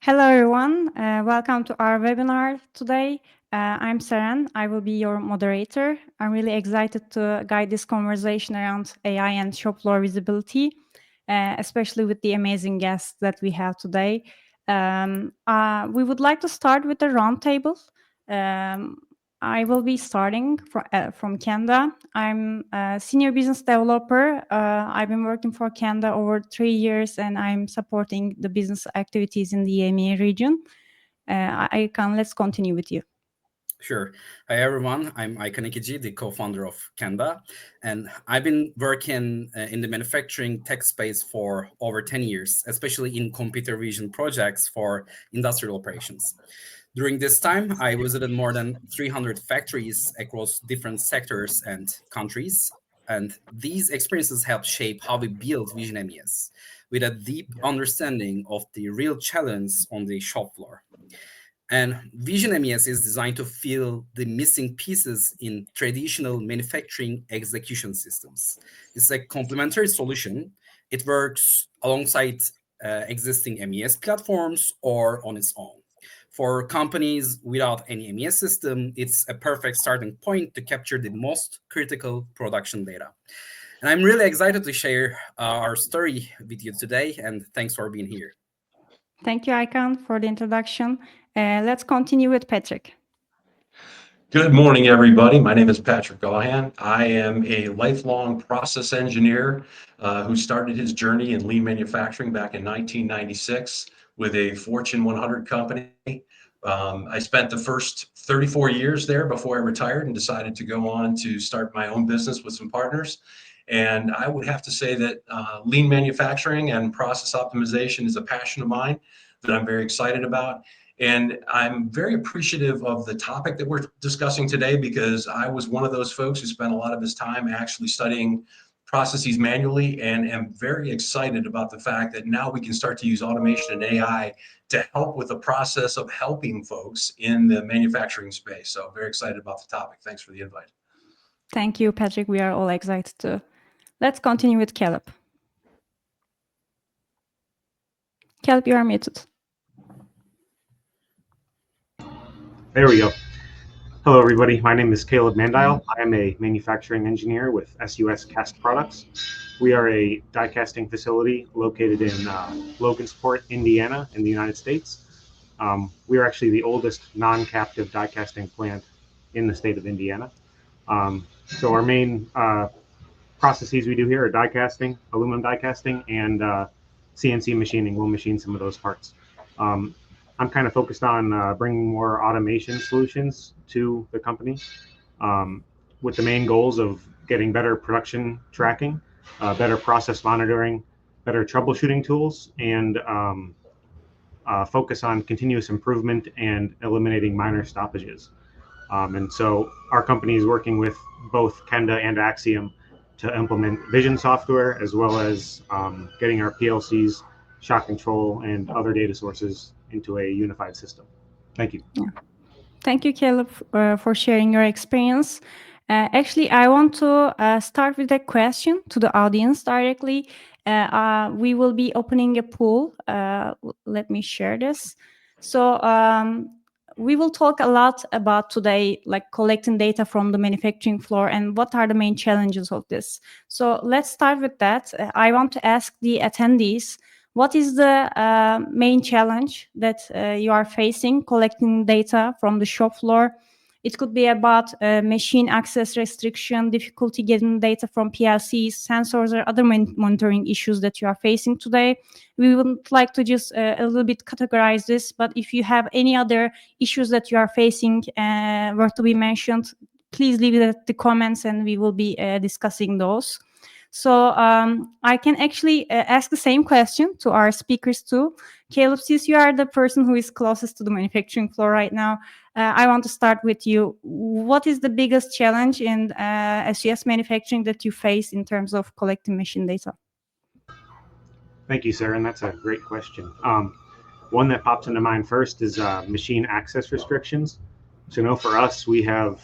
Hello, everyone. Welcome to our webinar today. I'm Seren. I will be your moderator. I'm really excited to guide this conversation around AI and shop floor visibility, especially with the amazing guests that we have today. We would like to start with a roundtable. Um, I will be starting from Khenda. I'm a senior business developer. I've been working for Khenda over 3 years, and I'm supporting the business activities in the EMEA region. Let's continue with you. Sure. Hi, everyone. I'm Aykan Ikici, the co-founder of Khenda, and I've been working in the manufacturing tech space for over 10 years, especially in computer vision projects for industrial operations. During this time, I visited more than 300 factories across different sectors and countries, and these experiences help shape how we build Vision MES with a deep understanding of the real challenge on the shop floor. And Vision MES is designed to fill the missing pieces in traditional manufacturing execution systems. It's a complementary solution. It works alongside existing MES platforms or on its own. For companies without any MES system, it's a perfect starting point to capture the most critical production data. And I'm really excited to share our story with you today, and thanks for being here. Thank you, Aykan, for the introduction. Let's continue with Patrick. Good morning, everybody. My name is Patrick Gahan. I am a lifelong process engineer who started his journey in lean manufacturing back in 1996 with a Fortune 100 company. I spent the first 34 years there before I retired and decided to go on to start my own business with some partners. And I would have to say that lean manufacturing and process optimization is a passion of mine that I'm very excited about. And I'm very appreciative of the topic that we're discussing today because I was one of those folks who spent a lot of his time actually studying processes manually and am very excited about the fact that now we can start to use automation and AI to help with the process of helping folks in the manufacturing space. So very excited about the topic. Thanks for the invite. Thank you, Patrick. We are all excited too. Let's continue with Caleb. Caleb, you are muted. There we go. Hello, everybody. My name is Caleb Mandile. I am a manufacturing engineer with SUS Cast Products. We are a die casting facility located in Logansport, Indiana, in the United States. We are actually the oldest non-captive die casting plant in the state of Indiana. So our main processes we do here are die casting, aluminum die casting, and CNC machining. We'll machine some of those parts. I'm kind of focused on bringing more automation solutions to the company with the main goals of getting better production tracking, better process monitoring, better troubleshooting tools, and focus on continuous improvement and eliminating minor stoppages. And so our company is working with both Khenda and Axiom to implement vision software, as well as getting our PLCs, shock control, and other data sources into a unified system. Thank you. Yeah. Thank you, Caleb, for sharing your experience. Actually, I want to start with a question to the audience directly. We will be opening a pool. Let me share this. So we will talk a lot about today, like collecting data from the manufacturing floor and what are the main challenges of this. So let's start with that. I want to ask the attendees, what is the main challenge that you are facing collecting data from the shop floor? It could be about machine access restriction, difficulty getting data from PLCs, sensors, or other monitoring issues that you are facing today. We would like to just a little bit categorize this, but if you have any other issues that you are facing were to be mentioned, please leave it at the comments and we will be discussing those. So I can actually ask the same question to our speakers too. Caleb, since you are the person who is closest to the manufacturing floor right now, I want to start with you. What is the biggest challenge in SUS manufacturing that you face in terms of collecting machine data? Thank you, Sarah, and that's a great question. One that pops into mind first is machine access restrictions. So, for us, we have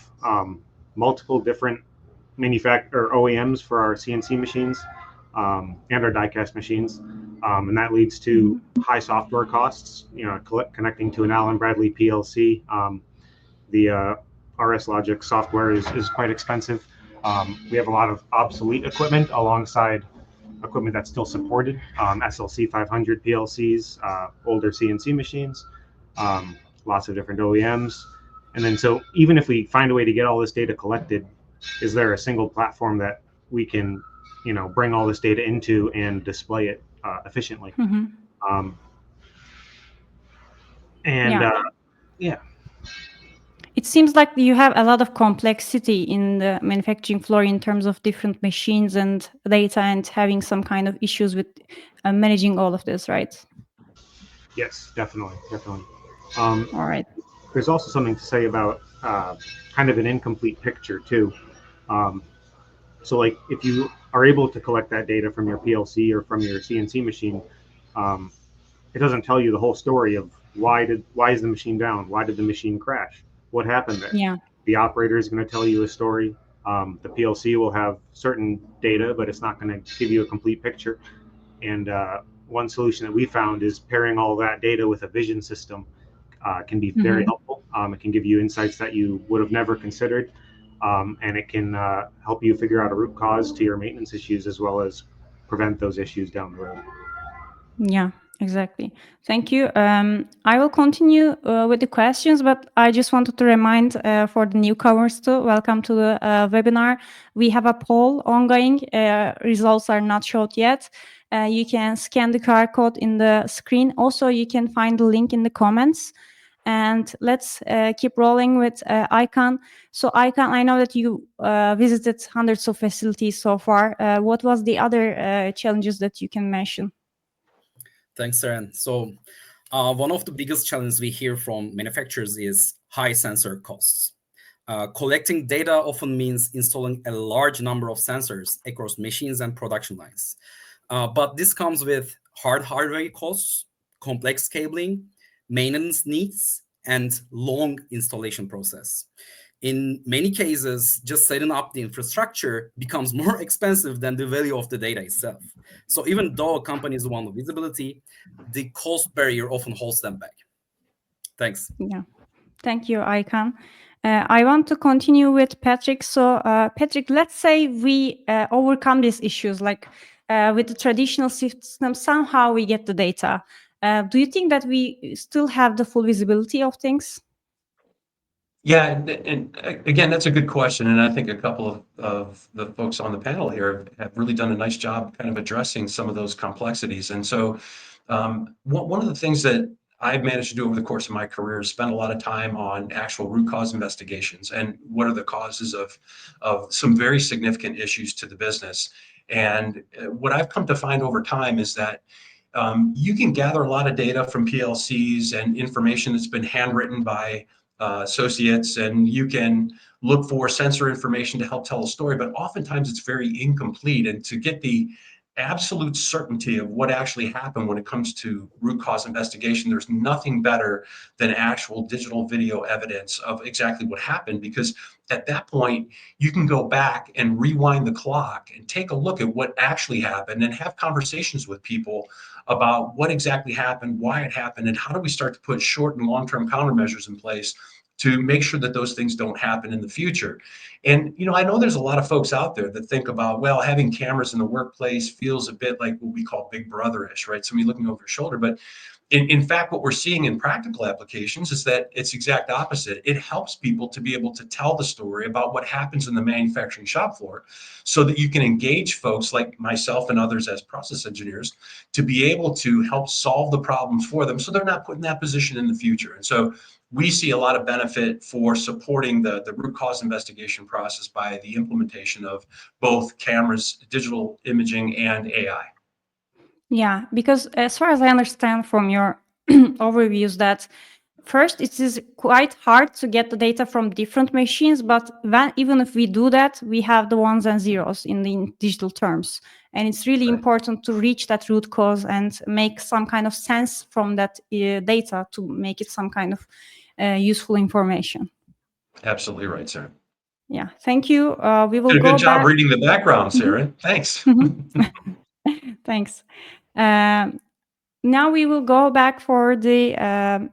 multiple different OEMs for our CNC machines and our die-cast machines. And that leads to high software costs. Connecting to an Allen Bradley PLC, the RS Logic software is quite expensive. We have a lot of obsolete equipment alongside equipment that's still supported, SLC 500 PLCs, older CNC machines, lots of different OEMs. And then so even if we find a way to get all this data collected, is there a single platform that we can, bring all this data into and display it efficiently? Yeah. It seems like you have a lot of complexity in the manufacturing floor in terms of different machines and data and having some kind of issues with managing all of this, right? Yes, definitely. All right. There's also something to say about kind of an incomplete picture too. So like if you are able to collect that data from your PLC or from your CNC machine, it doesn't tell you the whole story of why is the machine down? Why did the machine crash? What happened there? Yeah. The operator is going to tell you a story. The PLC will have certain data, but it's not going to give you a complete picture. And one solution that we found is pairing all that data with a vision system can be very helpful. It can give you insights that you would have never considered. And it can help you figure out a root cause to your maintenance issues as well as prevent those issues down the road. Yeah, exactly. Thank you. I will continue with the questions, but I just wanted to remind for the newcomers too, welcome to the webinar. We have a poll ongoing. Results are not showed yet. You can scan the QR code in the screen. Also, you can find the link in the comments. And let's keep rolling with Aykan. So Aykan, I know that you visited hundreds of facilities so far. What was the other challenges that you can mention? Thanks, Seren. So one of the biggest challenges we hear from manufacturers is high sensor costs. Collecting data often means installing a large number of sensors across machines and production lines. But this comes with hardware costs, complex cabling, maintenance needs, and long installation process. In many cases, just setting up the infrastructure becomes more expensive than the value of the data itself. So even though companies want visibility, the cost barrier often holds them back. Thanks. Yeah, thank you, Aykan. I want to continue with Patrick. So Patrick, let's say we overcome these issues, like with the traditional system, somehow we get the data. Do you think that we still have the full visibility of things? Yeah, and again, that's a good question, and I think a couple of the folks on the panel here have really done a nice job kind of addressing some of those complexities. And so one of the things that I've managed to do over the course of my career is spend a lot of time on actual root cause investigations and what are the causes of some very significant issues to the business. And what I've come to find over time is that you can gather a lot of data from PLCs and information that's been handwritten by associates, and you can look for sensor information to help tell a story, but oftentimes it's very incomplete. And to get the absolute certainty of what actually happened when it comes to root cause investigation, there's nothing better than actual digital video evidence of exactly what happened, because at that point you can go back and rewind the clock and take a look at what actually happened and have conversations with people about what exactly happened, why it happened, and how do we start to put short and long-term countermeasures in place to make sure that those things don't happen in the future. And, I know there's a lot of folks out there that think about, well, having cameras in the workplace feels a bit like what we call big brother-ish, right? Somebody looking over your shoulder. But in fact, what we're seeing in practical applications is that it's exact opposite. It helps people to be able to tell the story about what happens in the manufacturing shop floor so that you can engage folks like myself and others as process engineers to be able to help solve the problems for them so they're not put in that position in the future. And so we see a lot of benefit for supporting the root cause investigation process by the implementation of both cameras, digital imaging, and AI. Yeah, because as far as I understand from your overviews, that first it is quite hard to get the data from different machines, but even if we do that, we have the ones and zeros in the digital terms. And it's really important to reach that root cause and make some kind of sense from that data to make it some kind of useful information. Absolutely right, Sarah. Yeah, thank you. We will Did a go good job back. reading the background, Sarah. Thanks. Thanks. Now we will go back for the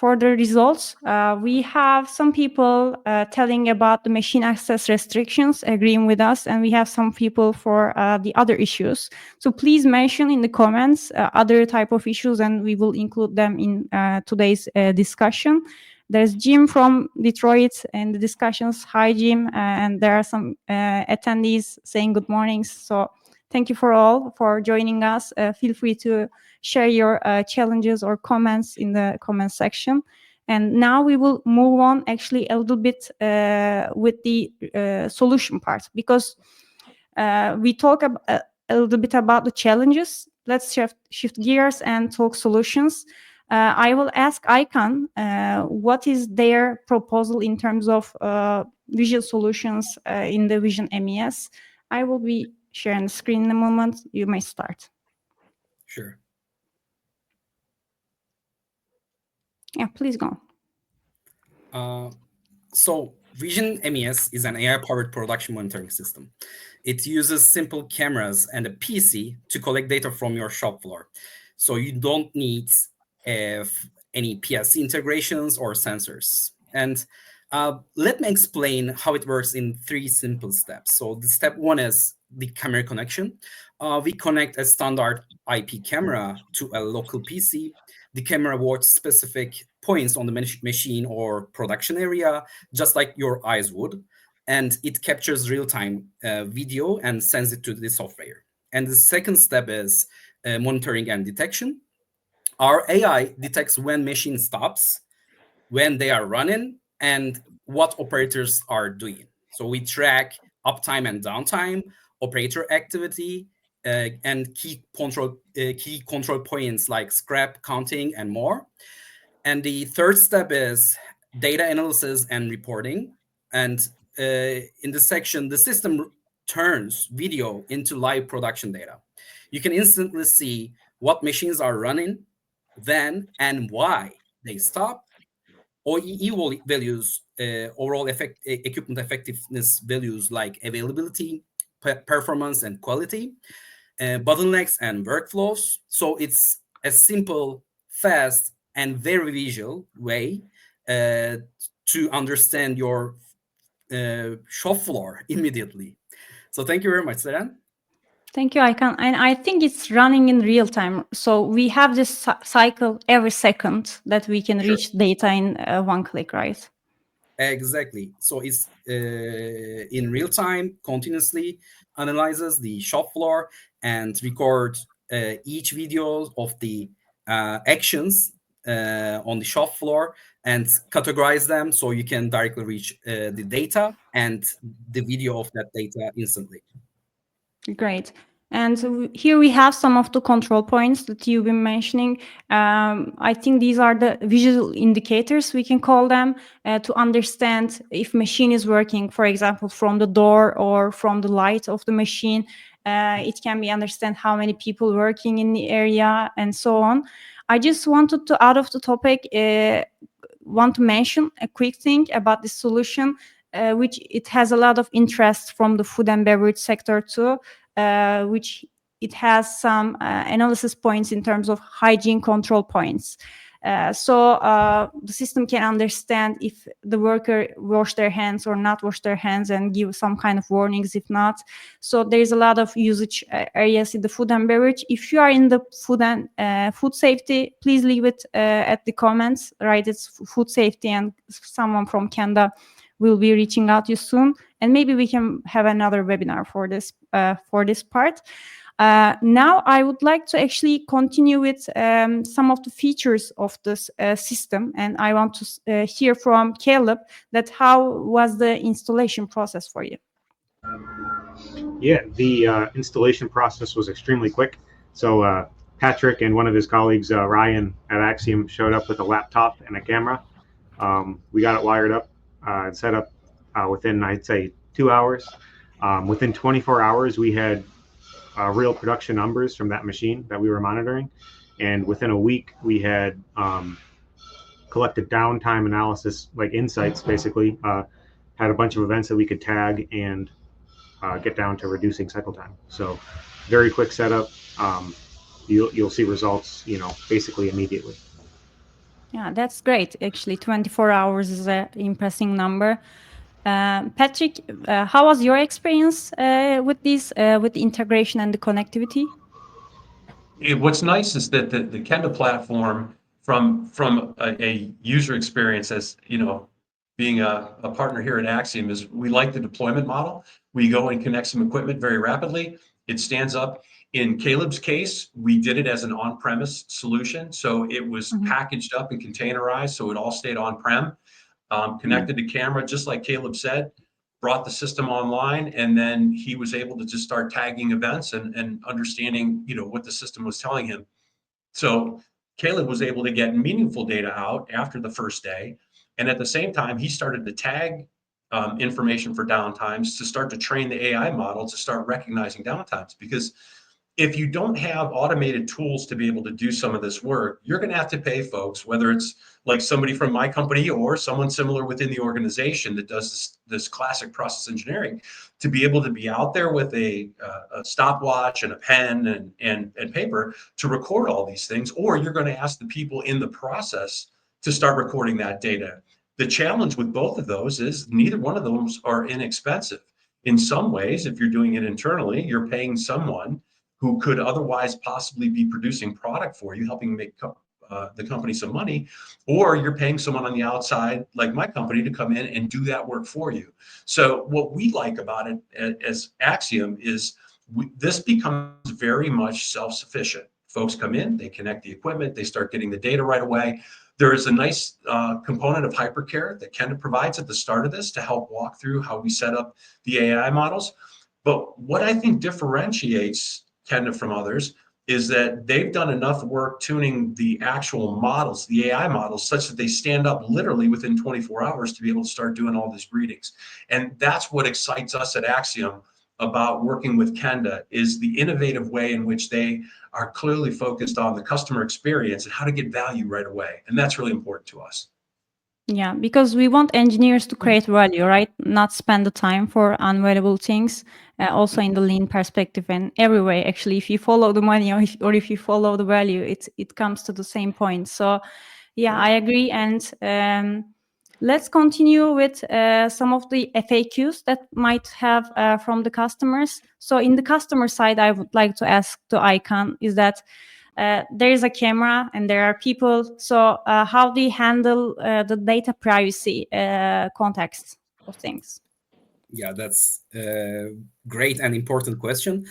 results. We have some people telling about the machine access restrictions, agreeing with us, and we have some people for the other issues. So please mention in the comments other type of issues, and we will include them in today's discussion. There's Jim from Detroit in the discussions. Hi, Jim. And there are some attendees saying good mornings. So thank you for all for joining us. Feel free to share your challenges or comments in the comment section. And now we will move on actually a little bit with the solution part, because we talk a little bit about the challenges. Let's shift gears and talk solutions. I will ask ICON what is their proposal in terms of visual solutions in the Vision MES. I will be sharing the screen in a moment. You may start. Sure. Yeah, please go. So Vision MES is an AI-powered production monitoring system. It uses simple cameras and a PC to collect data from your shop floor. So you don't need any PLC integrations or sensors. And let me explain how it works in 3 simple steps. So the step 1 is the camera connection. We connect a standard IP camera to a local PC. The camera watches specific points on the machine or production area, just like your eyes would. And it captures real-time video and sends it to the software. And the second step is monitoring and detection. Our AI detects when machine stops, when they are running, and what operators are doing. So we track uptime and downtime, operator activity, and key control points like scrap counting and more. And the third step is data analysis and reporting. And in this section, the system turns video into live production data. You can instantly see what machines are running, then, and why they stop. OEE values, overall equipment effectiveness values like availability, performance, and quality, bottlenecks and workflows. So it's a simple, fast, and very visual way to understand your shop floor immediately. So thank you very much, Seren. Thank you, Aykan. And I think it's running in real time. So we have this cycle every second that we can reach data in one click, right? Exactly. So it's in real time, continuously analyzes the shop floor and record each video of the actions on the shop floor and categorize them so you can directly reach the data and the video of that data instantly. Great. And here we have some of the control points that you've been mentioning. I think these are the visual indicators, we can call them, to understand if machine is working, for example, from the door or from the light of the machine. It can be understand how many people working in the area and so on. I just wanted to, out of the topic, want to mention a quick thing about this solution, which it has a lot of interest from the food and beverage sector too, which it has some analysis points in terms of hygiene control points. So the system can understand if the worker wash their hands or not wash their hands and give some kind of warnings if not. So there's a lot of usage areas in the food and beverage. If you are in the food and food safety, please leave it at the comments, right? It's food safety, and someone from Khenda will be reaching out to you soon. And maybe we can have another webinar for this part. Now I would like to actually continue with some of the features of this system, and I want to hear from Caleb that how was the installation process for you? Yeah, the installation process was extremely quick. So Patrick and one of his colleagues, Ryan at Axiom, showed up with a laptop and a camera. We got it wired up and set up within, I'd say, 2 hours. Within 24 hours, we had real production numbers from that machine that we were monitoring. And within a week, we had collected downtime analysis, like insights, basically. Had a bunch of events that we could tag and get down to reducing cycle time. So very quick setup. you'll see results, basically immediately. Yeah, that's great. Actually, 24 hours is an impressive number. Patrick, how was your experience with this, with the integration and the connectivity? What's nice is that the Khenda platform, from a user experience, as being a partner here at Axiom, is we like the deployment model. We go and connect some equipment very rapidly. It stands up. In Caleb's case, we did it as an on-premise solution, so it was packaged up and containerized, so it all stayed on-prem, connected to camera, just like Caleb said, brought the system online, and then he was able to just start tagging events and understanding, what the system was telling him. So Caleb was able to get meaningful data out after the first day. And at the same time, he started to tag information for downtimes to start to train the AI model to start recognizing downtimes. Because if you don't have automated tools to be able to do some of this work, you're going to have to pay folks, whether it's like somebody from my company or someone similar within the organization that does this classic process engineering, to be able to be out there with a stopwatch and a pen and paper to record all these things, or you're going to ask the people in the process to start recording that data. The challenge with both of those is neither one of those are inexpensive. In some ways, if you're doing it internally, you're paying someone who could otherwise possibly be producing product for you, helping make the company some money, or you're paying someone on the outside, like my company, to come in and do that work for you. So what we like about it as Axiom is this becomes very much self-sufficient. Folks come in, they connect the equipment, they start getting the data right away. There is a nice component of hypercare that Khenda provides at the start of this to help walk through how we set up the AI models. But what I think differentiates Khenda from others is that they've done enough work tuning the actual models, the AI models, such that they stand up literally within 24 hours to be able to start doing all these readings. And that's what excites us at Axiom about working with Khenda, is the innovative way in which they are clearly focused on the customer experience and how to get value right away. And that's really important to us. Yeah, because we want engineers to create value, right? Not spend the time for unvaluable things. Also in the lean perspective and every way, actually, if you follow the money or if you follow the value, it comes to the same point. So, yeah, I agree. And let's continue with some of the FAQs that might have from the customers. So, in the customer side, I would like to ask to Icon is that. There is a camera and there are people. So how do you handle the data privacy context of things? Yeah, that's a great and important question.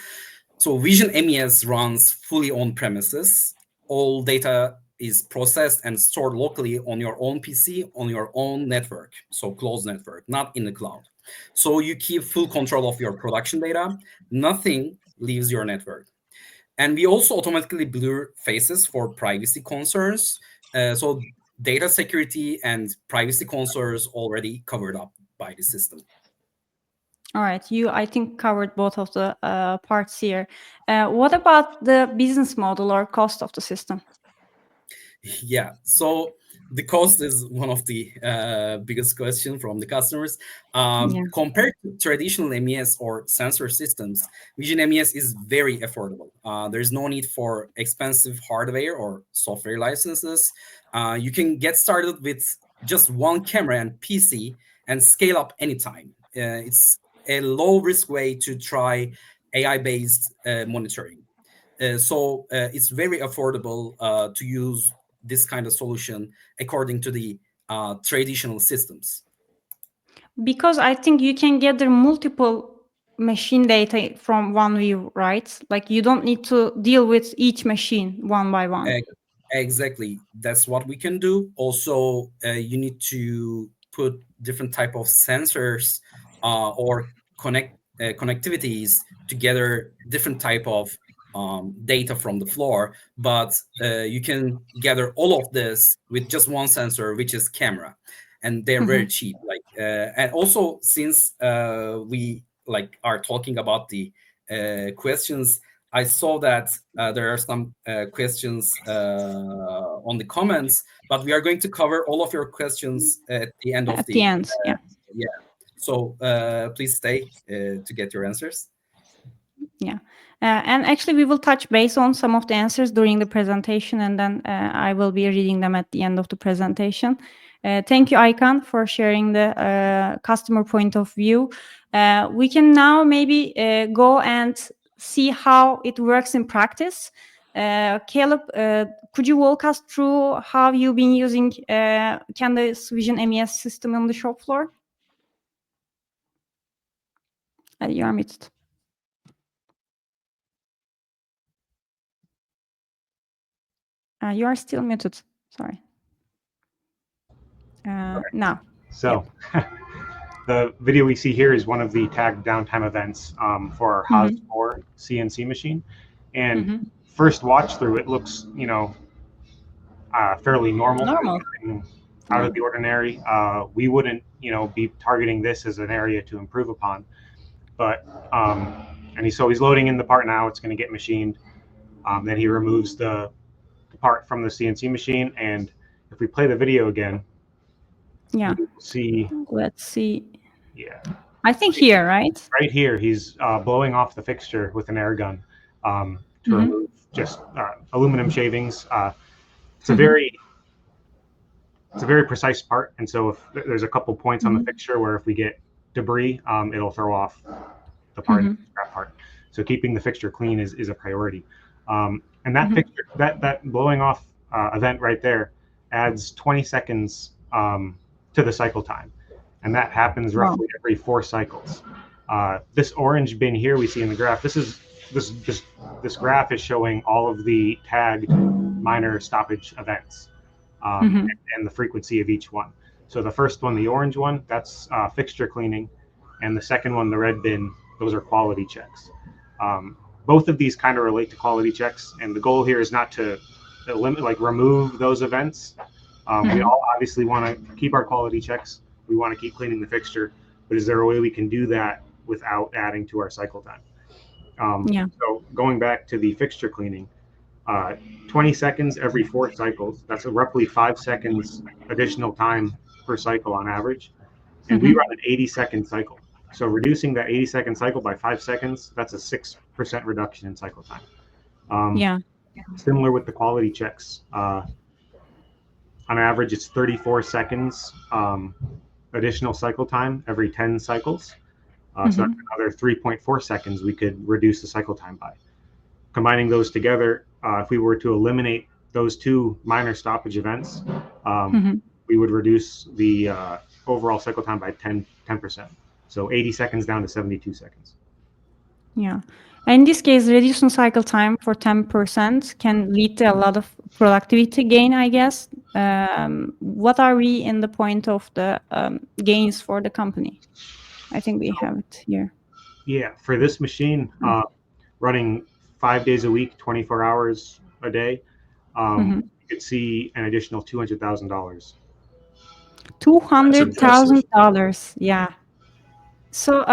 So Vision MES runs fully on premises. All data is processed and stored locally on your own PC, on your own network, so closed network, not in the cloud. So you keep full control of your production data. Nothing leaves your network. And we also automatically blur faces for privacy concerns. So data security and privacy concerns already covered up by the system. All right, you, I think, covered both of the parts here. What about the business model or cost of the system? Yeah, so the cost is one of the biggest questions from the customers. Compared to traditional MES or sensor systems, Vision MES is very affordable. There's no need for expensive hardware or software licenses. You can get started with just one camera and PC and scale up anytime. It's a low-risk way to try AI-based monitoring. So it's very affordable to use this kind of solution according to the traditional systems. Because I think you can gather multiple machine data from one view, right? Like you don't need to deal with each machine one by one. Exactly. That's what we can do. Also, you need to put different type of sensors or connectivities together, different type of data from the floor, but you can gather all of this with just one sensor, which is camera, and they're very cheap. Like, and also since we are talking about the questions, I saw that there are some questions on the comments, but we are going to cover all of your questions at the end of the end. Yeah. So please stay to get your answers. Yeah. And actually, we will touch base on some of the answers during the presentation, and then I will be reading them at the end of the presentation. Thank you, Aykan, for sharing the customer point of view. We can now maybe go and see how it works in practice. Caleb, could you walk us through how you've been using Khenda's Vision MES system on the shop floor? You are muted. You are still muted. Sorry. Now. So the video we see here is one of the tagged downtime events for our Shopfloor CNC machine. And first watch through, it looks, fairly normal. Out of the ordinary. We wouldn't, be targeting this as an area to improve upon. But, so he's loading in the part now. It's going to get machined. Then he removes the part from the CNC machine. And if we play the video again, see. Let's see. Yeah. I think here, right? Right here, he's blowing off the fixture with an air gun to remove just aluminum shavings. It's a very precise part, and so if there's a couple points on the fixture where if we get debris, it'll throw off the part, the scrap part. So keeping the fixture clean is a priority. And that fixture, that blowing off event right there, adds 20 seconds to the cycle time, and that happens roughly every 4 cycles. This orange bin here we see in the graph. This graph is showing all of the tagged minor stoppage events and the frequency of each one. So the first one, the orange one, that's fixture cleaning, and the second one, the red bin, those are quality checks. Both of these kind of relate to quality checks, and the goal here is not to remove those events. We all obviously want to keep our quality checks. We want to keep cleaning the fixture, but is there a way we can do that without adding to our cycle time? So going back to the fixture cleaning, 20 seconds every 4 cycles, that's roughly 5 seconds additional time per cycle on average. And we run an 80-second cycle. So reducing that 80-second cycle by 5 seconds, that's a 6% reduction in cycle time. Similar with the quality checks. On average, it's 34 seconds additional cycle time every 10 cycles. So that's another 3.4 seconds we could reduce the cycle time by. Combining those together, if we were to eliminate those 2 minor stoppage events, we would reduce the overall cycle time by 10%. So 80 seconds down to 72 seconds. Yeah. In this case, reducing cycle time for 10% can lead to a lot of productivity gain, I guess. What are we in the point of the gains for the company? I think we have it here. Yeah, for this machine, running 5 days a week, 24 hours a day, you could see an additional $200,000. $200,000, yeah. So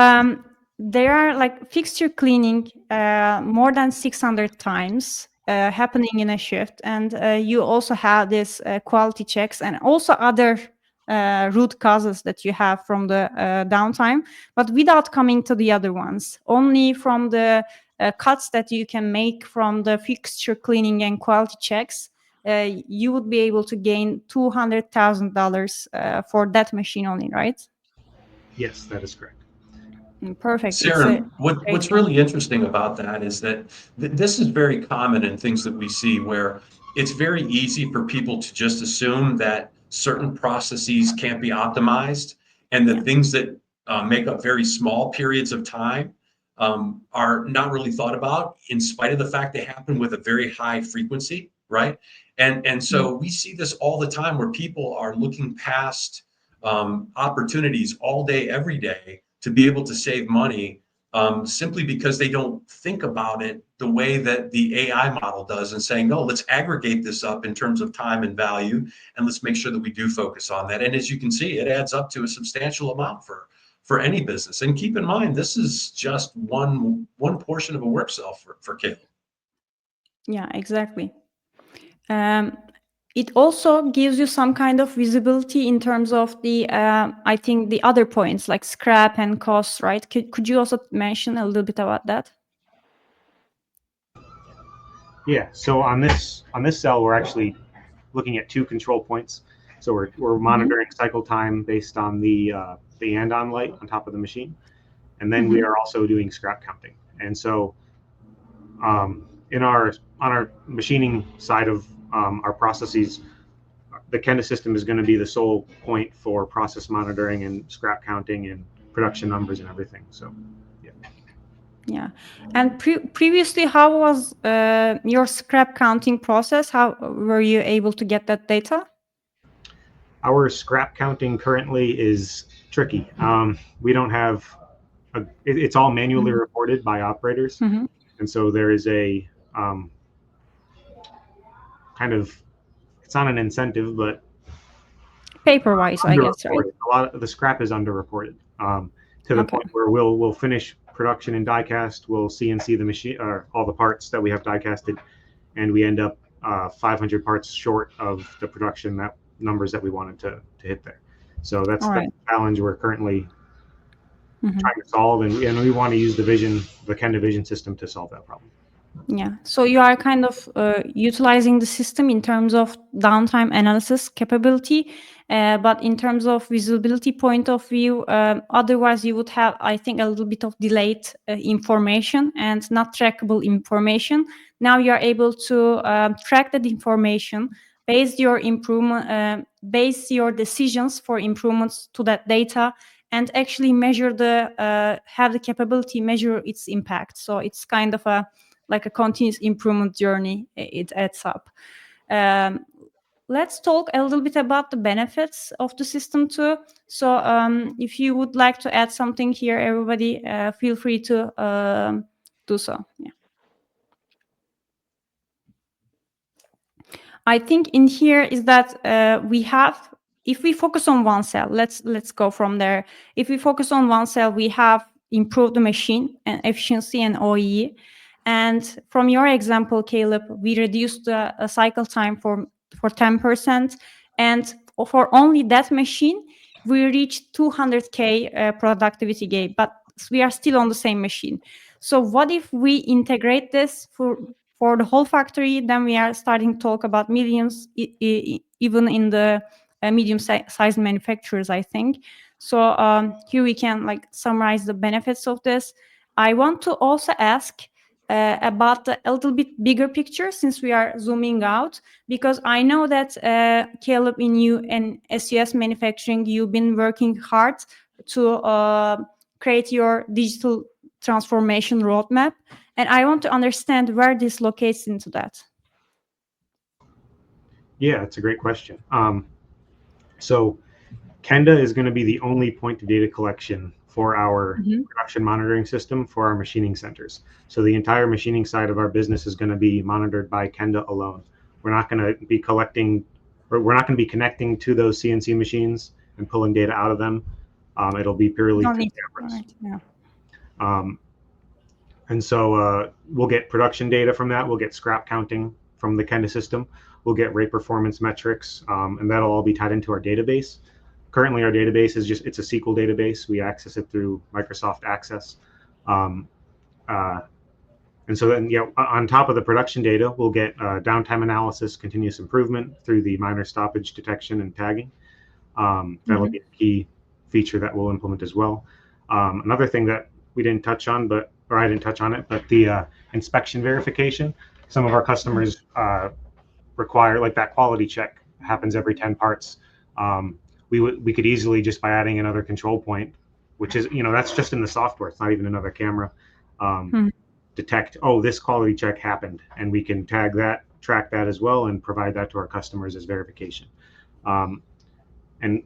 there are like fixture cleaning more than 600 times happening in a shift, and you also have this quality checks and also other root causes that you have from the downtime, but without coming to the other ones, only from the cuts that you can make from the fixture cleaning and quality checks, you would be able to gain $200,000 for that machine only, right? Yes, that is correct. Perfect. Sarah, what's really interesting about that is that this is very common in things that we see where it's very easy for people to just assume that certain processes can't be optimized, and the things that make up very small periods of time are not really thought about, in spite of the fact they happen with a very high frequency, right? And so we see this all the time where people are looking past opportunities all day, every day, to be able to save money simply because they don't think about it the way that the AI model does, and saying, no, let's aggregate this up in terms of time and value, and let's make sure that we do focus on that. And as you can see, it adds up to a substantial amount for any business. And keep in mind, this is just one portion of a work cell for Caleb. Yeah, exactly. It also gives you some kind of visibility in terms of the, I think, the other points like scrap and costs, right? Could you also mention a little bit about that? Yeah. So on this cell, we're actually looking at two control points. So we're monitoring cycle time based on the andon light on top of the machine, and then we are also doing scrap counting. And so in our machining side of our processes, the Khenda system is going to be the sole point for process monitoring and scrap counting and production numbers and everything. So, yeah. Yeah. And previously, how was your scrap counting process? How were you able to get that data? Our scrap counting currently is tricky. We don't have it's all manually reported by operators, and so there is a kind of, it's not an incentive, but Paper-wise, I guess, right? a lot of the scrap is underreported, to the point where we'll finish production in diecast, we'll CNC the machine or all the parts that we have diecasted, and we end up 500 parts short of the production numbers that we wanted to hit there. So that's the challenge we're currently trying to solve, and we want to use the Khenda vision system to solve that problem. Yeah. So you are kind of utilizing the system in terms of downtime analysis capability, but in terms of visibility point of view, otherwise you would have, I think, a little bit of delayed information and not trackable information. Now you are able to track that information, base your decisions for improvements to that data, and actually have the capability measure its impact. So it's kind of like a continuous improvement journey. It adds up. Let's talk a little bit about the benefits of the system too. So if you would like to add something here, everybody, feel free to do so. Yeah. I think in here is that if we focus on one cell, let's go from there. If we focus on one cell, we have improved the machine and efficiency and OEE. And from your example, Caleb, we reduced the cycle time for 10%. And for only that machine, we reached 200K productivity gain, but we are still on the same machine. So what if we integrate this for the whole factory? Then we are starting to talk about millions, even in the medium-sized manufacturers, I think. So here we can summarize the benefits of this. I want to also ask about a little bit bigger picture, since we are zooming out, because I know that Caleb, in you and SUS manufacturing, you've been working hard to create your digital transformation roadmap, and I want to understand where this locates into that. Yeah, it's a great question. So Khenda is going to be the only point of data collection for our production monitoring system for our machining centers. So the entire machining side of our business is going to be monitored by Khenda alone. We're not going to be connecting to those CNC machines and pulling data out of them. It'll be purely through cameras. Right, yeah. And so we'll get production data from that. We'll get scrap counting from the Khenda system. We'll get rate performance metrics, and that'll all be tied into our database. Currently, our database it's a SQL database. We access it through Microsoft Access. And so then, on top of the production data, we'll get downtime analysis, continuous improvement through the minor stoppage detection and tagging. That'll be a key feature that we'll implement as well. Another thing that we didn't touch on, or I didn't touch on it, but the inspection verification. Some of our customers require, like, that quality check happens every 10 parts. We could easily, just by adding another control point, which is, that's just in the software, it's not even another camera, detect, oh, this quality check happened, and we can track that as well, and provide that to our customers as verification. And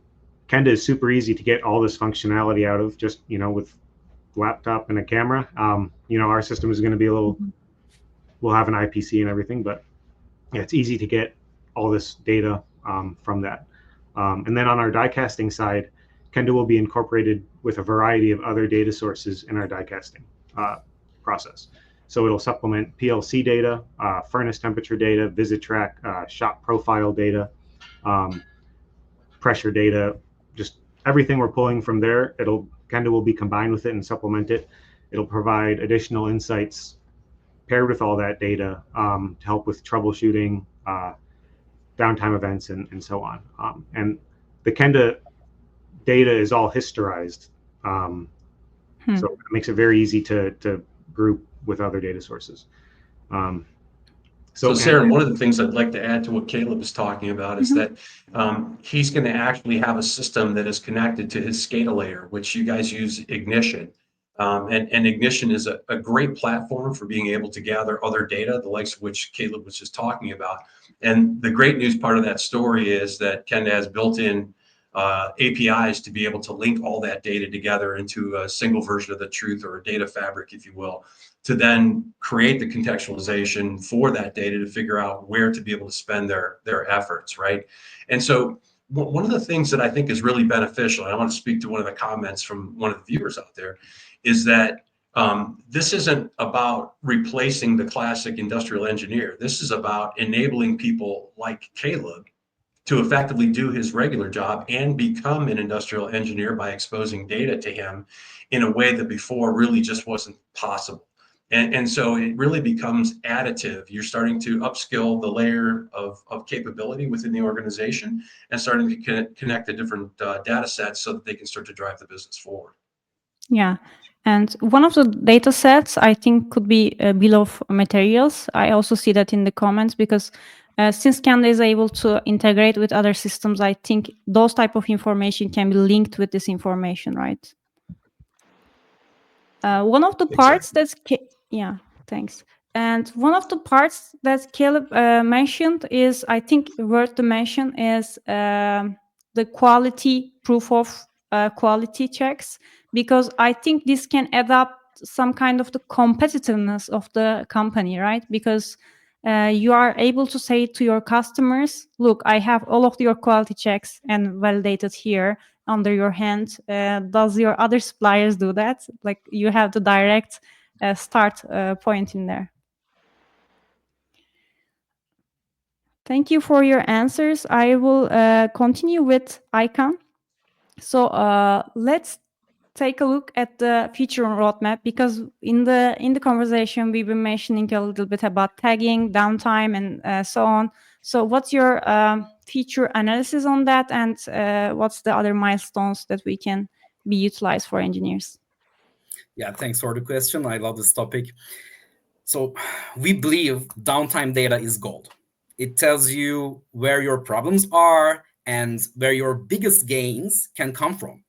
Khenda is super easy to get all this functionality out of, just, with laptop and a camera. Our system is going to be we'll have an IPC and everything, but yeah, it's easy to get all this data from that. And then on our die casting side, Khenda will be incorporated with a variety of other data sources in our die casting process. So it'll supplement PLC data, furnace temperature data, visit track, shop profile data, pressure data, just everything we're pulling from there. Khenda will be combined with it and supplement it. It'll provide additional insights paired with all that data to help with troubleshooting, downtime events, and so on. And the Khenda data is all historized, so it makes it very easy to group with other data sources. So Sarah, one of the things I'd like to add to what Caleb is talking about is that he's going to actually have a system that is connected to his SCADA layer, which you guys use Ignition. And Ignition is a great platform for being able to gather other data, the likes of which Caleb was just talking about. And the great news part of that story is that Khenda has built-in APIs to be able to link all that data together into a single version of the truth, or a data fabric, if you will, to then create the contextualization for that data to figure out where to be able to spend their efforts, right? And so one of the things that I think is really beneficial, and I want to speak to one of the comments from one of the viewers out there, is that this isn't about replacing the classic industrial engineer. This is about enabling people like Caleb to effectively do his regular job and become an industrial engineer by exposing data to him in a way that before really just wasn't possible. And so it really becomes additive. You're starting to upskill the layer of capability within the organization and starting to connect the different data sets so that they can start to drive the business forward. Yeah. And one of the data sets I think could be bill of materials. I also see that in the comments, because since Khenda is able to integrate with other systems, I think those type of information can be linked with this information, right? One of the parts that's thanks. And one of the parts that Caleb mentioned is, I think worth to mention, is the quality proof of quality checks, because I think this can adapt some kind of the competitiveness of the company, right? Because you are able to say to your customers, look, I have all of your quality checks and validated here under your hand. Does your other suppliers do that? Like, you have the direct start point in there. Thank you for your answers. I will continue with Icon. So let's take a look at the feature roadmap, because in the conversation we've been mentioning a little bit about tagging, downtime, and so on. So what's your feature analysis on that, and what's the other milestones that we can be utilized for engineers? Yeah, thanks for the question. I love this topic. So we believe downtime data is gold. It tells you where your problems are and where your biggest gains can come from.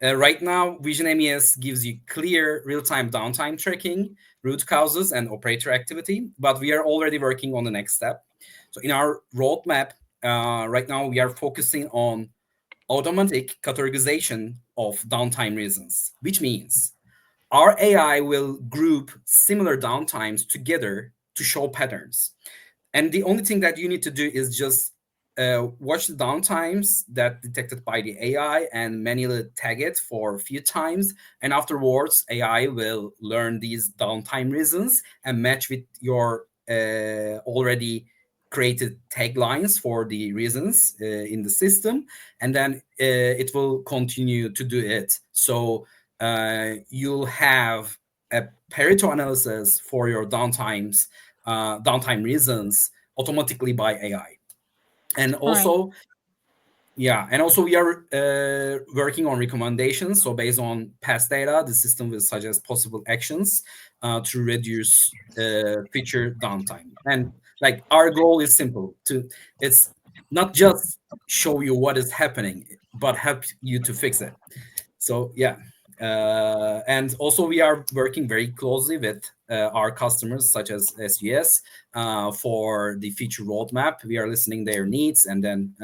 Right now, Vision MES gives you clear real-time downtime tracking, root causes, and operator activity, but we are already working on the next step. So in our roadmap, right now, we are focusing on automatic categorization of downtime reasons, which means our AI will group similar downtimes together to show patterns. And the only thing that you need to do is just watch the downtimes that detected by the AI and manually tag it for a few times. And afterwards, AI will learn these downtime reasons and match with your already created taglines for the reasons in the system. And then it will continue to do it. So you'll have a Pareto analysis for your downtime reasons automatically by AI. And also, and also we are working on recommendations. So based on past data, the system will suggest possible actions to reduce feature downtime. And like, our goal is simple: it's not just show you what is happening, but help you to fix it. So yeah. And also we are working very closely with our customers, such as SUS, for the feature roadmap. We are listening their needs and then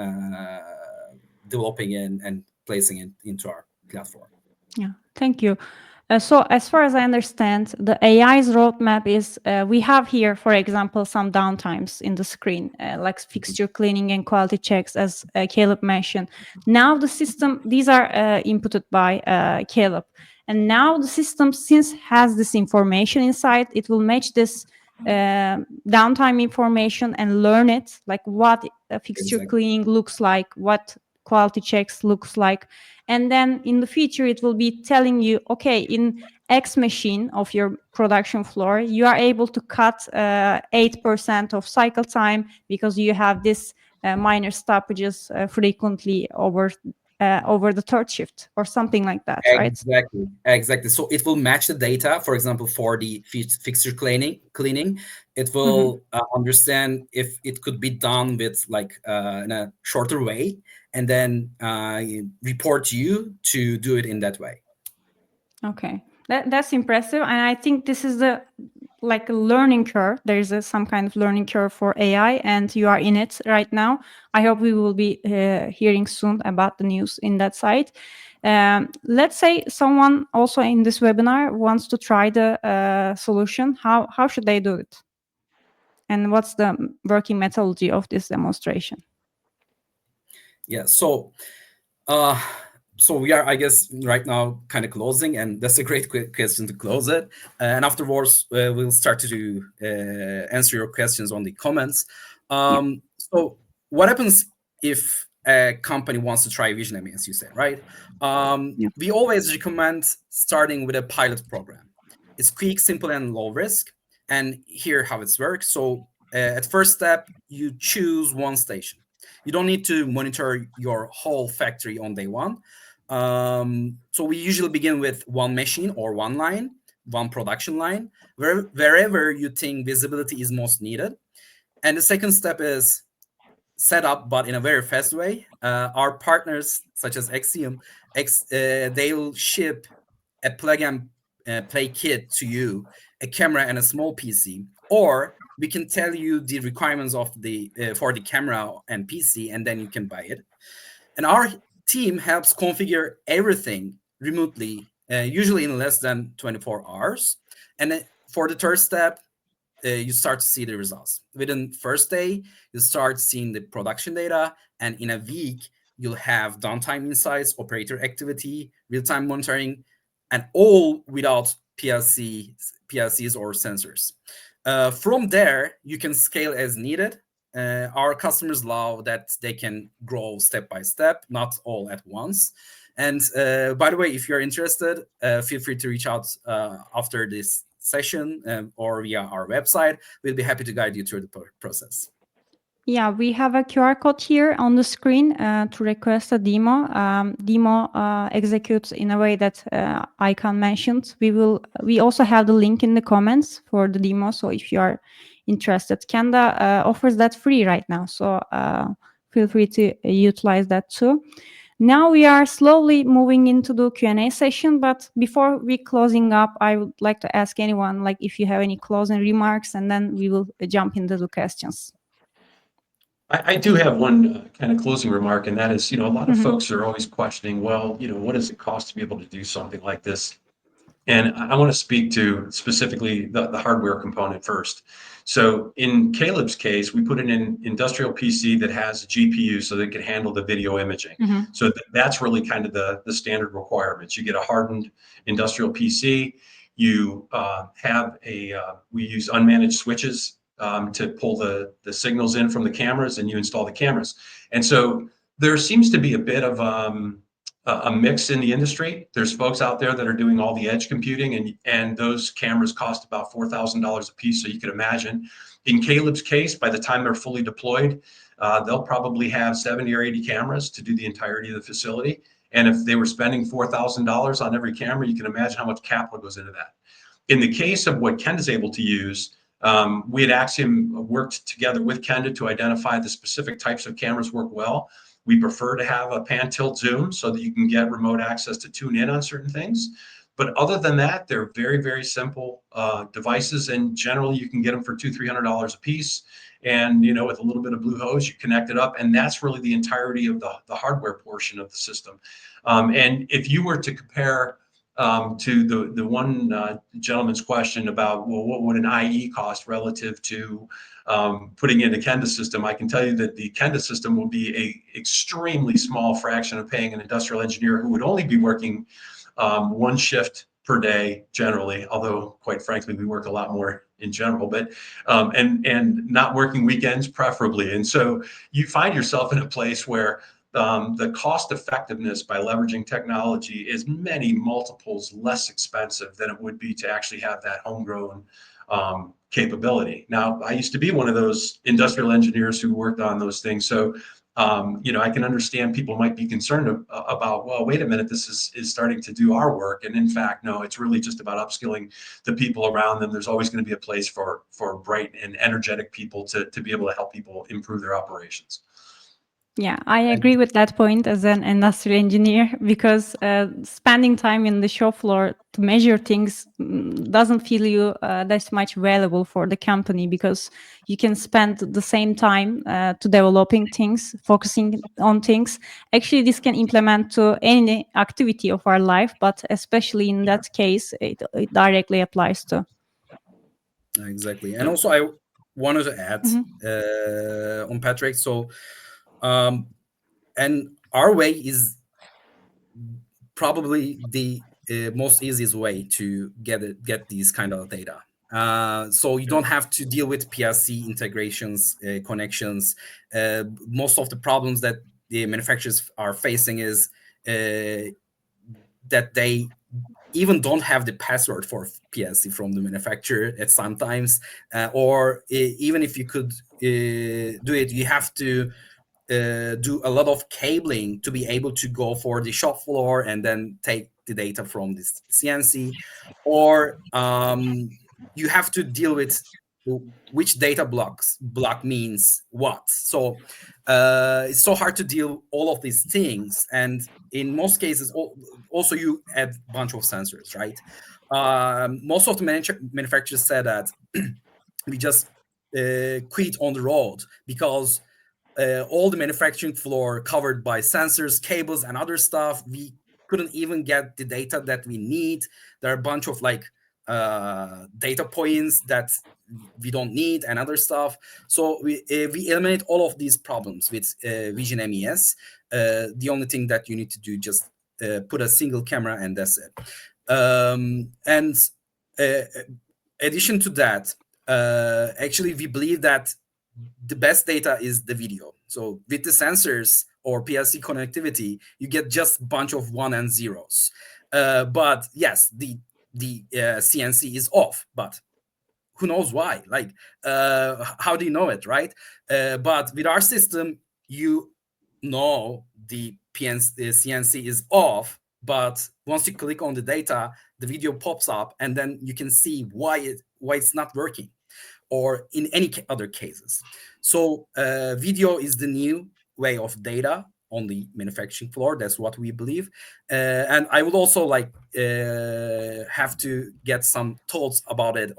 developing and placing it into our platform. Yeah, thank you. So as far as I understand, the AI's roadmap is, we have here, for example, some downtimes in the screen, like fixture cleaning and quality checks, as Caleb mentioned. Now the system, these are inputted by Caleb. And now the system, since has this information inside, it will match this downtime information and learn it, like what a fixture cleaning looks like, what quality checks looks like. And then in the future, it will be telling you, okay, in X machine of your production floor, you are able to cut 8% of cycle time because you have this minor stoppages frequently over the third shift or something like that, right? Exactly. So it will match the data. For example, for the fixture cleaning, it will understand if it could be done with like in a shorter way, and then report you to do it in that way. Okay, that's impressive, and I think this is the like a learning curve. There's some kind of learning curve for AI, and you are in it right now. I hope we will be hearing soon about the news in that side. Let's say someone also in this webinar wants to try the solution. How should they do it? And what's the working methodology of this demonstration? Yeah, so we are, I guess, right now kind of closing, and that's a great question to close it. And afterwards, we'll start to answer your questions on the comments. So what happens if a company wants to try Vision ME, as you said, right? We always recommend starting with a pilot program. It's quick, simple, and low risk. And here how it works. So at first step, you choose one station. You don't need to monitor your whole factory on day one. So we usually begin with one machine or one line, one production line, wherever you think visibility is most needed. And the second step is set up, but in a very fast way. Our partners, such as Axiom, they'll ship a plug and play kit to you, a camera and a small PC, or we can tell you the requirements of the for the camera and PC, and then you can buy it. And our team helps configure everything remotely, usually in less than 24 hours. And for the third step, you start to see the results. Within first day, you start seeing the production data, and in a week, you'll have downtime insights, operator activity, real-time monitoring, and all without PLCs or sensors. From there, you can scale as needed. Our customers love that they can grow step by step, not all at once. And by the way, if you're interested, feel free to reach out after this session or via our website. We'll be happy to guide you through the process. Yeah, we have a QR code here on the screen to request a demo. Demo executes in a way that Icon mentioned. We also have the link in the comments for the demo. So if you are interested, Khenda offers that free right now. So feel free to utilize that too. Now we are slowly moving into the Q&A session, but before we closing up, I would like to ask anyone, like if you have any closing remarks, and then we will jump into the questions. I do have one kind of closing remark, and that is, a lot of folks are always questioning, well, what does it cost to be able to do something like this? And I want to speak to specifically the hardware component first. So in Caleb's case, we put in an industrial PC that has a GPU so that it can handle the video imaging. So that's really kind of the standard requirements. You get a hardened industrial PC. You we use unmanaged switches to pull the signals in from the cameras, and you install the cameras. And so there seems to be a bit of a mix in the industry. There's folks out there that are doing all the edge computing, and those cameras cost about $4,000 a piece. So you can imagine, in Caleb's case, by the time they're fully deployed, they'll probably have 70 or 80 cameras to do the entirety of the facility. And if they were spending $4,000 on every camera, you can imagine how much capital goes into that. In the case of what Khenda is able to use, we at Axiom worked together with Khenda to identify the specific types of cameras work well. We prefer to have a pan tilt zoom so that you can get remote access to tune in on certain things. But other than that, they're very, very simple devices, and generally you can get them for $200-300 a piece. And with a little bit of blue hose, you connect it up, and that's really the entirety of the hardware portion of the system. And if you were to compare to the one gentleman's question about, well, what would an IE cost relative to putting in a Khenda system, I can tell you that the Khenda system will be a extremely small fraction of paying an industrial engineer who would only be working one shift per day generally, although quite frankly, we work a lot more in general, but and not working weekends preferably. And so you find yourself in a place where the cost effectiveness by leveraging technology is many multiples less expensive than it would be to actually have that homegrown capability. Now, I used to be one of those industrial engineers who worked on those things. So, I can understand people might be concerned about, well, wait a minute, this is starting to do our work. And in fact, no, it's really just about upskilling the people around them. There's always going to be a place for bright and energetic people to be able to help people improve their operations. Yeah, I agree with that point as an industrial engineer, because spending time in the shop floor to measure things doesn't feel you that much valuable for the company, because you can spend the same time to developing things, focusing on things. Actually, this can implement to any activity of our life, but especially in that case, it directly applies to. Exactly. And also I wanted to add on Patrick. So, and our way is probably the most easiest way to get these kind of data. So you don't have to deal with PLC integrations, connections. Most of the problems that the manufacturers are facing is that they even don't have the password for PLC from the manufacturer at sometimes, or even if you could do it, you have to do a lot of cabling to be able to go for the shop floor and then take the data from this CNC, or you have to deal with which data block means what. So it's so hard to deal all of these things, and in most cases also you add a bunch of sensors, right? Most of the manufacturers said that we just quit on the road because all the manufacturing floor covered by sensors, cables, and other stuff. We couldn't even get the data that we need. There are a bunch of data points that we don't need and other stuff. So we eliminate all of these problems with Vision MES. The only thing that you need to do just put a single camera and that's it. And addition to that, actually we believe that the best data is the video. So with the sensors or PLC connectivity, you get just a bunch of 1 and 0s. But yes, the CNC is off, but who knows why? How do you know it, right? But with our system, you know the CNC is off, but once you click on the data, the video pops up, and then you can see why it's not working, or in any other cases. So video is the new way of data on the manufacturing floor. That's what we believe. And I would also have to get some thoughts about it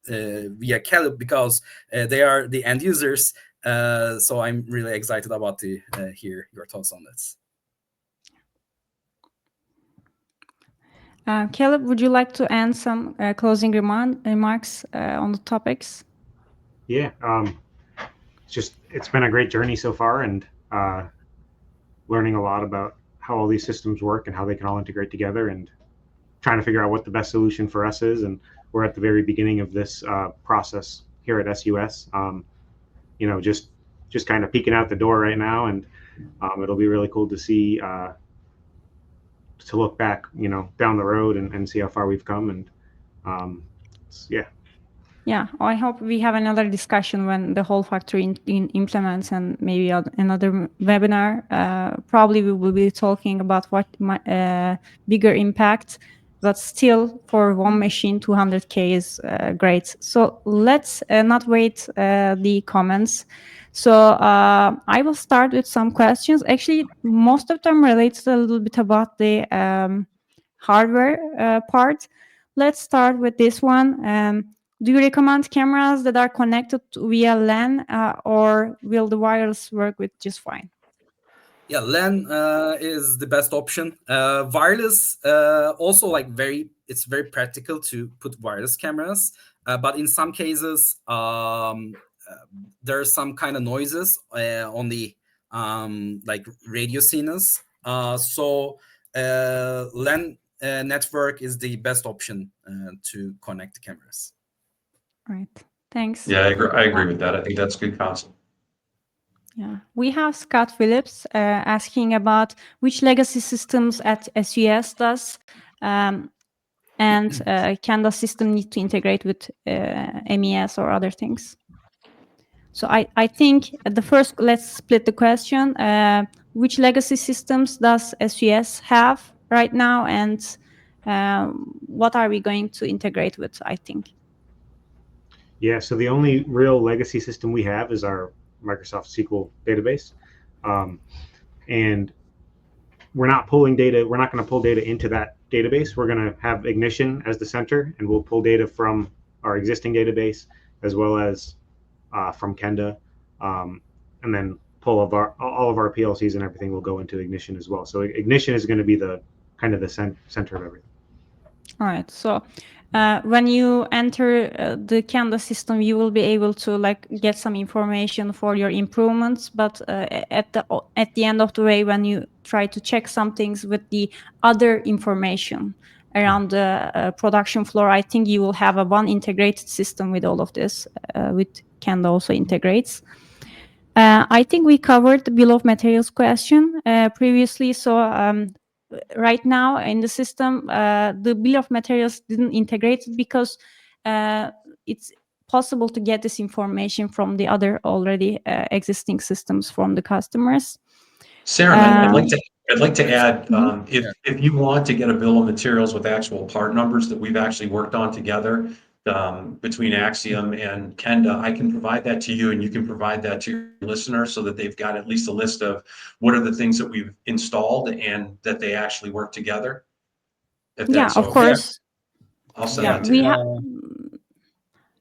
via Caleb, because they are the end users. So I'm really excited about to hear your thoughts on this. Caleb, would you like to add some closing remarks on the topics? Yeah, it's been a great journey so far, and learning a lot about how all these systems work and how they can all integrate together, and trying to figure out what the best solution for us is. And we're at the very beginning of this process here at SUS. Just kind of peeking out the door right now, and it'll be really cool to see, to look back, down the road and see how far we've come. And yeah. Yeah, I hope we have another discussion when the whole factory implements, and maybe another webinar. Probably we will be talking about what bigger impact, but still for one machine, 200K is great. So let's not wait the comments. So I will start with some questions. Actually, most of them relates a little bit about the hardware part. Let's start with this one. Do you recommend cameras that are connected via LAN, or will the wireless work with just fine? Yeah, LAN is the best option. Wireless also it's very practical to put wireless cameras, but in some cases there are some kind of noises on the radio signals. So LAN network is the best option to connect the cameras. Right. Thanks. Yeah, I agree with that. I think that's a good concept. Yeah, we have Scott Phillips asking about which legacy systems at SUS does and can the system need to integrate with MES or other things? So I think the first, let's split the question. Which legacy systems does SUS have right now, and what are we going to integrate with, I think? Yeah, so the only real legacy system we have is our Microsoft SQL database. And we're not pulling data, we're not going to pull data into that database. We're going to have Ignition as the center, and we'll pull data from our existing database as well as from Khenda. And then all of our PLCs and everything will go into Ignition as well. So Ignition is going to be the kind of the center of everything. All right. So when you enter the Khenda system, you will be able to like get some information for your improvements. But at the end of the way, when you try to check some things with the other information around the production floor, I think you will have a one integrated system with all of this. With Khenda also integrates. I think we covered the bill of materials question previously. So right now in the system, the bill of materials didn't integrate it because it's possible to get this information from the other already existing systems from the customers. Sarah, I'd like to add, if you want to get a bill of materials with actual part numbers that we've actually worked on together between Axiom and Khenda, I can provide that to you, and you can provide that to your listeners so that they've got at least a list of what are the things that we've installed and that they actually work together. Yeah, of course. I'll send that to you.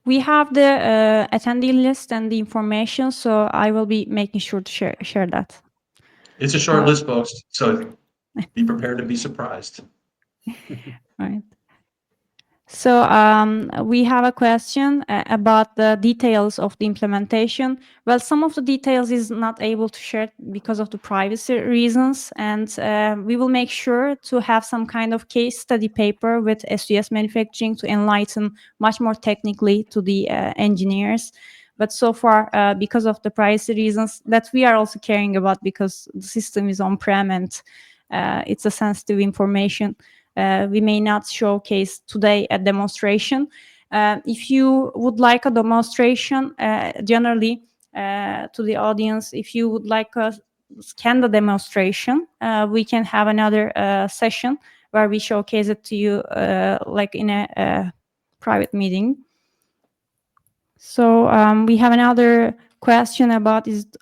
We have the attendee list and the information, so I will be making sure to share that. It's a short list, folks, so be prepared to be surprised. Right. So we have a question about the details of the implementation. Well, some of the details is not able to share because of the privacy reasons, and we will make sure to have some kind of case study paper with SUS manufacturing to enlighten much more technically to the engineers. But so far, because of the privacy reasons that we are also caring about, because the system is on-prem and it's a sensitive information, we may not showcase today a demonstration. If you would like a demonstration, generally to the audience, if you would like a Khenda demonstration, we can have another session where we showcase it to you like in a private meeting. So we have another question about, is it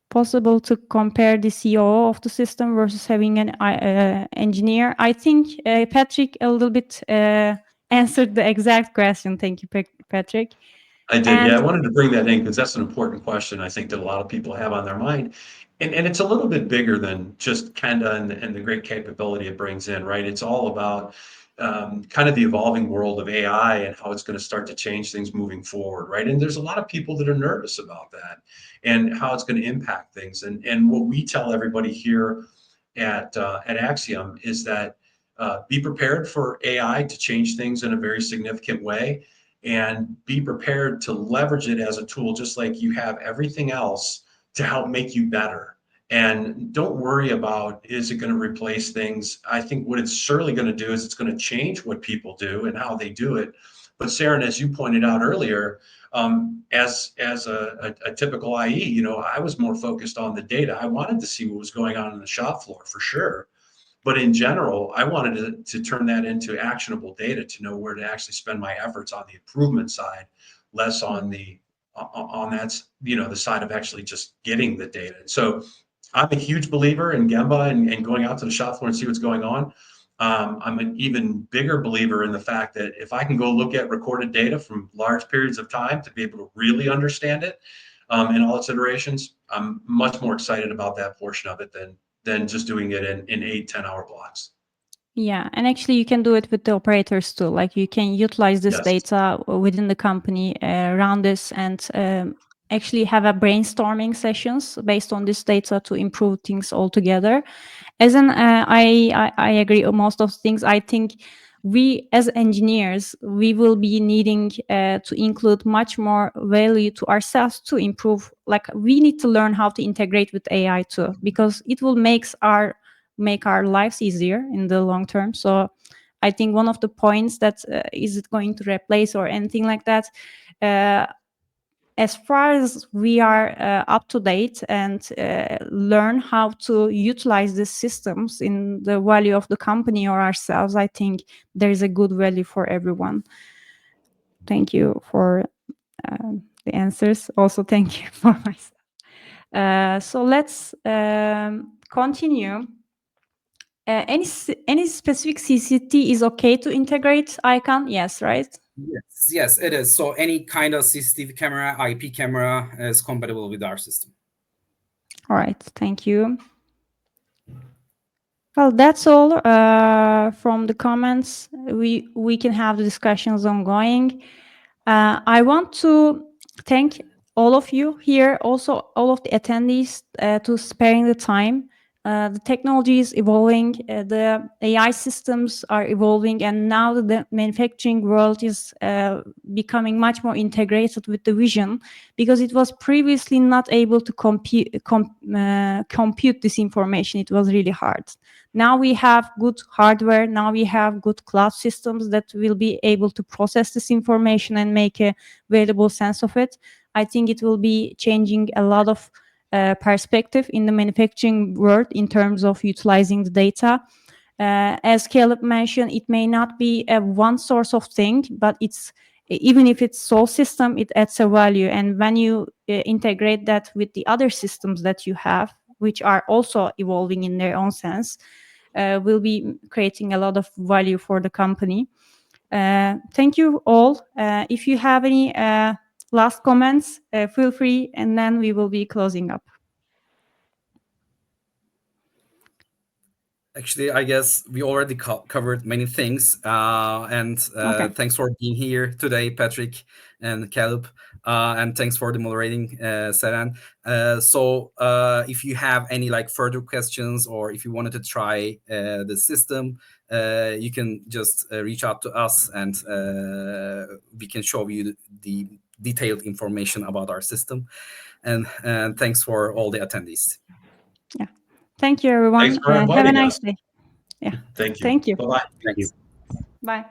possible to compare the COO of the system versus having an engineer? I think Patrick a little bit answered the exact question. Thank you, Patrick. I did, yeah. I wanted to bring that in because that's an important question I think that a lot of people have on their mind. And it's a little bit bigger than just Khenda and the great capability it brings in, right? It's all about kind of the evolving world of AI and how it's going to start to change things moving forward, right? And there's a lot of people that are nervous about that and how it's going to impact things. And what we tell everybody here at Axiom is that be prepared for AI to change things in a very significant way, and be prepared to leverage it as a tool, just like you have everything else to help make you better. And don't worry about, is it going to replace things? I think what it's surely going to do is it's going to change what people do and how they do it. But Sarah, as you pointed out earlier, as a typical IE, you know, I was more focused on the data. I wanted to see what was going on in the shop floor for sure. But in general, I wanted to turn that into actionable data to know where to actually spend my efforts on the improvement side, less on that, you know, the side of actually just getting the data. So I'm a huge believer in Gemba and going out to the shop floor and see what's going on. I'm an even bigger believer in the fact that if I can go look at recorded data from large periods of time to be able to really understand it in all its iterations, I'm much more excited about that portion of it than just doing it in 8-10 hour blocks. Yeah, and actually you can do it with the operators too. Like you can utilize this data within the company, run this, and actually have a brainstorming sessions based on this data to improve things altogether. As an, I agree on most of the things. I think we as engineers, we will be needing to include much more value to ourselves to improve. Like, we need to learn how to integrate with AI too, because it will make our lives easier in the long term. So I think one of the points that is it going to replace or anything like that, as far as we are up to date and learn how to utilize these systems in the value of the company or ourselves, I think there is a good value for everyone. Thank you for the answers. Also, thank you for myself. So let's continue. Any specific CCT is okay to integrate icon? Yes, right? Yes, it is. So any kind of CCTV camera, IP camera is compatible with our system. All right, thank you. Well, that's all from the comments. We can have the discussions ongoing. I want to thank all of you here, also all of the attendees, to sparing the time. The technology is evolving, the AI systems are evolving, and now the manufacturing world is becoming much more integrated with the vision, because it was previously not able to compute this information. It was really hard. Now we have good hardware, now we have good cloud systems that will be able to process this information and make a valuable sense of it. I think it will be changing a lot of perspective in the manufacturing world in terms of utilizing the data. As Caleb mentioned, it may not be a one source of thing, but even if it's sole system, it adds a value. And when you integrate that with the other systems that you have, which are also evolving in their own sense, will be creating a lot of value for the company. Thank you all. If you have any last comments, feel free, and then we will be closing up. Actually, I guess we already covered many things. Okay. Thanks for being here today, Patrick and Caleb. And thanks for the moderating, Seren. So if you have any further questions, or if you wanted to try the system, you can just reach out to us, and we can show you the detailed information about our system. And thanks for all the attendees. Yeah. Thank you, everyone. Thanks for inviting have a nice us. day. Yeah. Thank you. Thank you. Bye-bye. Thanks. Bye.